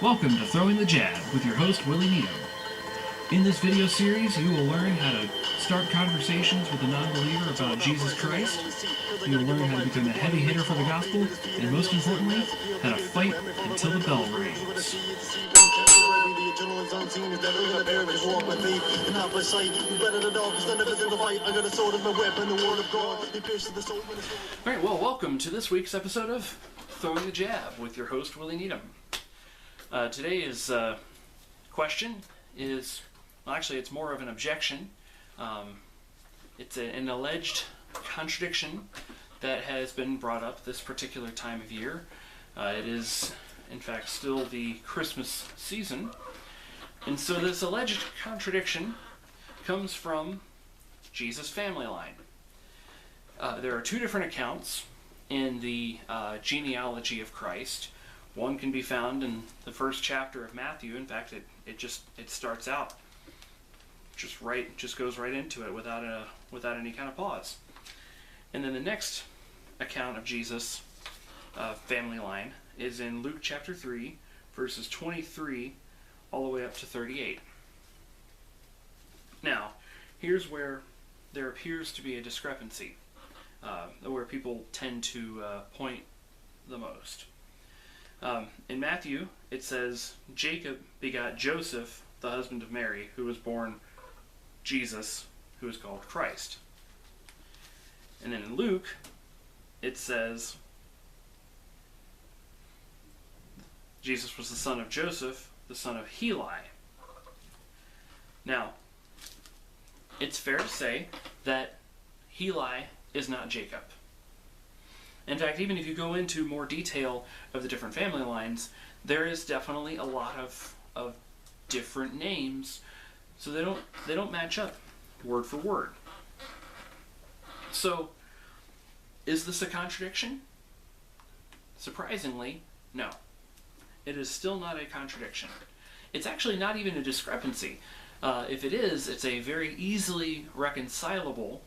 Welcome to Throwing the Jab with your host, Willie Needham. In this video series, you will learn how to start conversations with a non-believer about Jesus Christ. You will learn how to become a heavy hitter for the gospel, and most importantly, how to fight until the bell rings. Alright, well, welcome to this week's episode of Throwing the Jab with your host, Willie Needham. Today's question is, well, actually it's more of an objection. It's an alleged contradiction that has been brought up this particular time of year. It is, in fact, still the Christmas season. And so this alleged contradiction comes from Jesus' family line. There are two different accounts in the genealogy of Christ. One can be found in the first chapter of Matthew. In fact, it starts out just goes right into it without any kind of pause. And then the next account of Jesus' family line is in Luke chapter 3, verses 23 all the way up to 38. Now, here's where there appears to be a discrepancy, where people tend to point the most. In Matthew, it says, Jacob begot Joseph, the husband of Mary, who was born Jesus, who is called Christ. And then in Luke, it says, Jesus was the son of Joseph, the son of Heli. Now, it's fair to say that Heli is not Jacob. In fact, even if you go into more detail of the different family lines, there is definitely a lot of different names, so they don't match up word for word. So, is this a contradiction? Surprisingly, no. It is still not a contradiction. It's actually not even a discrepancy. If it is, it's a very easily reconcilable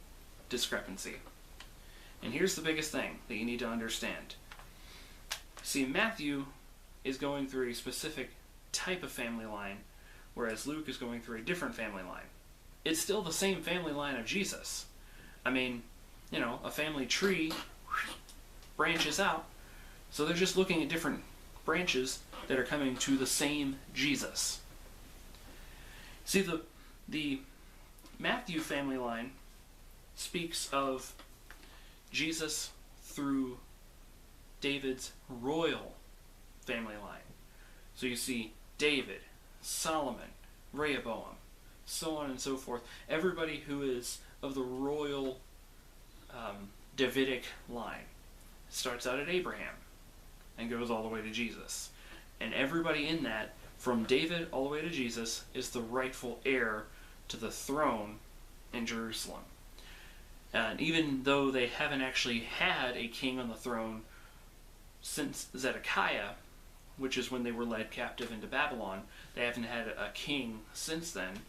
discrepancy. And here's the biggest thing that you need to understand. See, Matthew is going through a specific type of family line, whereas Luke is going through a different family line. It's still the same family line of Jesus. I mean, a family tree branches out, so they're just looking at different branches that are coming to the same Jesus. See, the Matthew family line speaks of Jesus through David's royal family line. So you see David, Solomon, Rehoboam, so on and so forth. Everybody who is of the royal Davidic line starts out at Abraham and goes all the way to Jesus. And everybody in that, from David all the way to Jesus, is the rightful heir to the throne in Jerusalem. And even though they haven't actually had a king on the throne since Zedekiah, which is when they were led captive into Babylon, they haven't had a king since then.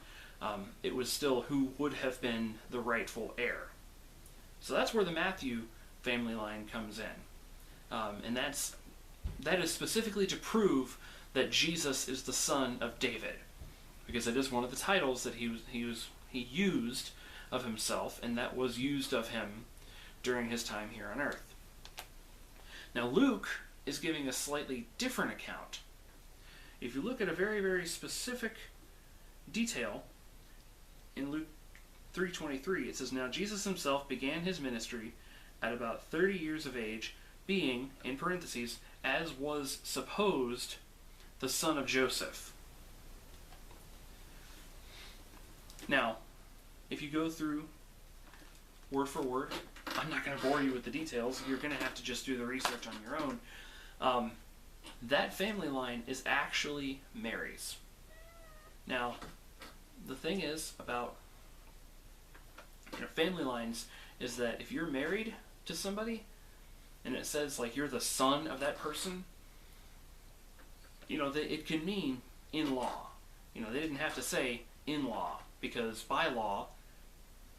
It was still who would have been the rightful heir. So that's where the Matthew family line comes in. And that is specifically to prove that Jesus is the son of David, because it is one of the titles that he used of himself, and that was used of him during his time here on earth. Now Luke is giving a slightly different account. If you look at a very, very specific detail in Luke 3:23, it says, Now Jesus himself began his ministry at about 30 years of age, being, in parentheses, as was supposed, the son of Joseph. Now, if you go through word for word, I'm not going to bore you with the details. You're going to have to just do the research on your own. That family line is actually Mary's. Now, the thing is about family lines is that if you're married to somebody and it says like you're the son of that person, it can mean in-law. They didn't have to say in-law, because by law,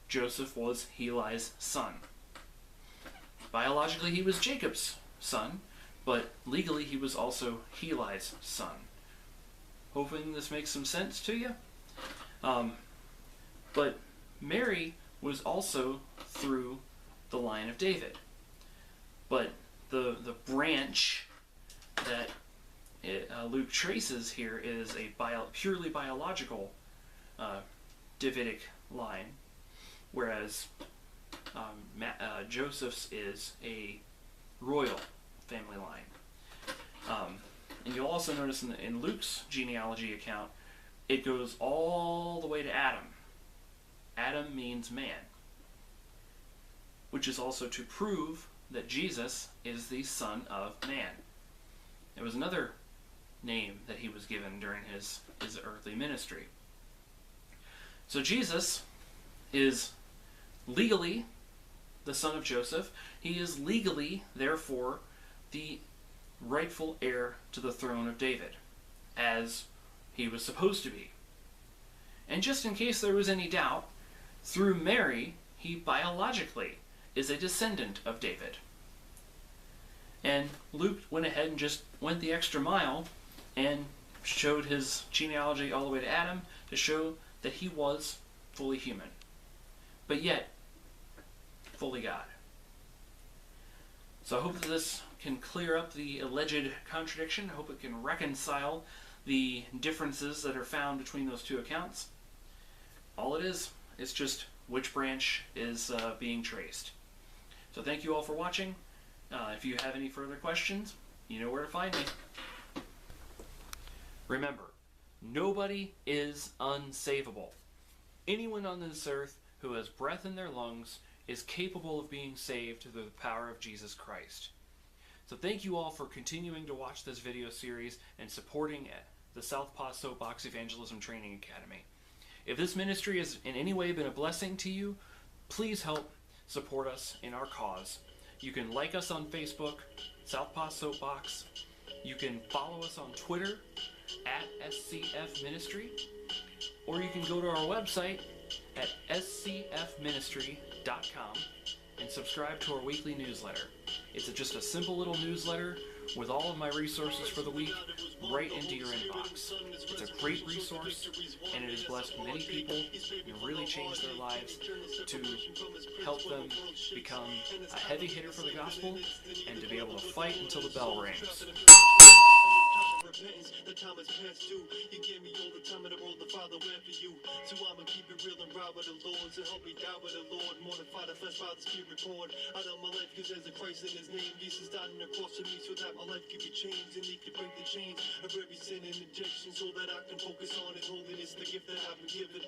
Joseph was Heli's son. Biologically, he was Jacob's son, but legally he was also Heli's son. hoping this makes some sense to you. But Mary was also through the line of David. But the branch that Luke traces here is a purely biological Davidic line, whereas Joseph's is a royal family line. And you'll also notice in Luke's genealogy account, it goes all the way to Adam. Adam means man, which is also to prove that Jesus is the Son of Man. It was another name that he was given during his earthly ministry. So Jesus is legally the son of Joseph. He is legally, therefore, the rightful heir to the throne of David, as he was supposed to be. And just in case there was any doubt, through Mary, he biologically is a descendant of David. And Luke went ahead and just went the extra mile and showed his genealogy all the way to Adam to show that he was fully human, but yet fully God. So I hope that this can clear up the alleged contradiction. I hope it can reconcile the differences that are found between those two accounts. All it is just which branch is being traced. So thank you all for watching. If you have any further questions, you know where to find me. Remember, nobody is unsavable. Anyone on this earth who has breath in their lungs is capable of being saved through the power of Jesus Christ. So thank you all for continuing to watch this video series and supporting the Southpaw Soapbox Evangelism Training Academy. If this ministry has in any way been a blessing to you, please help support us in our cause. You can like us on Facebook, Southpaw Soapbox. You can follow us on Twitter at SCF Ministry, or you can go to our website at scfministry.com and subscribe to our weekly newsletter. It's just a simple little newsletter with all of my resources for the week right into your inbox. It's a great resource, and it has blessed many people and really changed their lives to help them become a heavy hitter for the gospel and to be able to fight until the bell rings. The time has passed due. You gave me all the time in the world, the Father went for you. So I'ma keep it real and ride with the Lord. So help me die with the Lord. Mortify the flesh by the Spirit poured out of my life, cause there's a Christ in his name. Jesus died on the cross for me so that my life could be changed, and he could break the chains of every sin and addiction, so that I can focus on his holiness, the gift that I've been given.